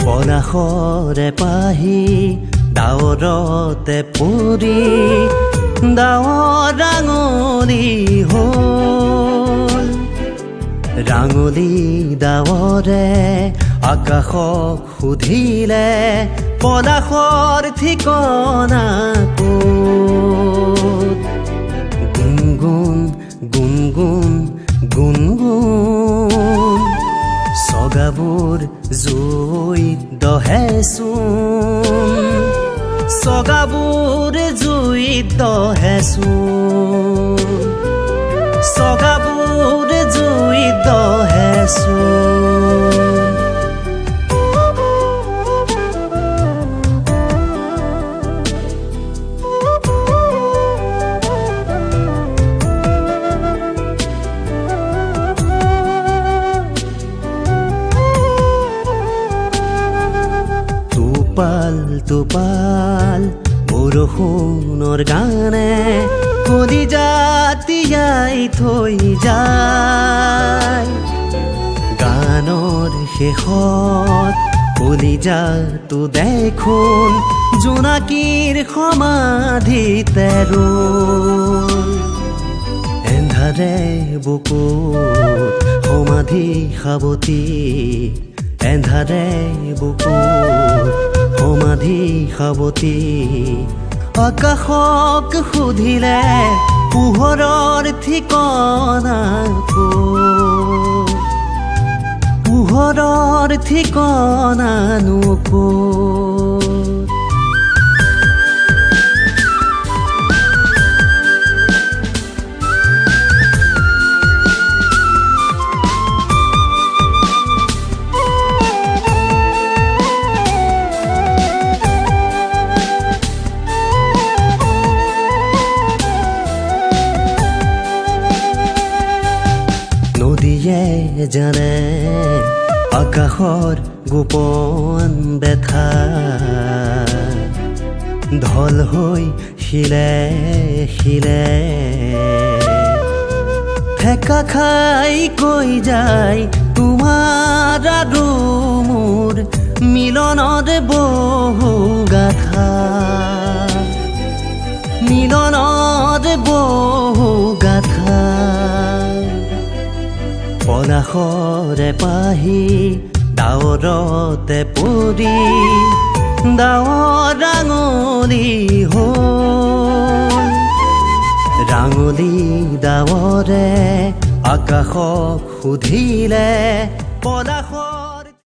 পলাশৰে পাহি ডাৱৰতে পৰি ডাৱৰ ৰাঙলী হ'ল ৰাঙলী ডাৱৰে আকাশক সুধিলে পলাশৰ ঠিকনা ক'ত গুণগুণ গুণগুণ গুণগুণ চগাবোৰ জুইত দহেচোন চগাবোৰ জুইত দহেচোন চগাবোৰ জুইত দহেচোন টোপাল টোপাল বৰষুণৰ গানে কলিজা তিয়াই থৈ যায় গানৰ শেষত কলিজাটো দেখোন জোনাকীৰ সমাধিতে ৰ'ল এন্ধাৰে বুকুত সমাধি সাৱটি এন্ধাৰে বুকুত সমাধি সাৱটি আকাশক সুধিলে পোহৰৰ ঠিকনা ক'ত পোহৰৰ ঠিকনানো ক'ত নদীয়ে জানে আকাশৰ গোপন বেথা ঢল হৈ শিলে শিলে ঠেকা খাই কৈ যায় তোমাৰ আৰু মোৰ মিলনত বহু গাথা মিলনত বহু গাথা পলাশৰে পাহি ডাৱৰতে পৰি ডাৱৰ ৰাঙলী হ'ল ৰাঙলী ডাৱৰে আকাশক সুধিলে পলাশক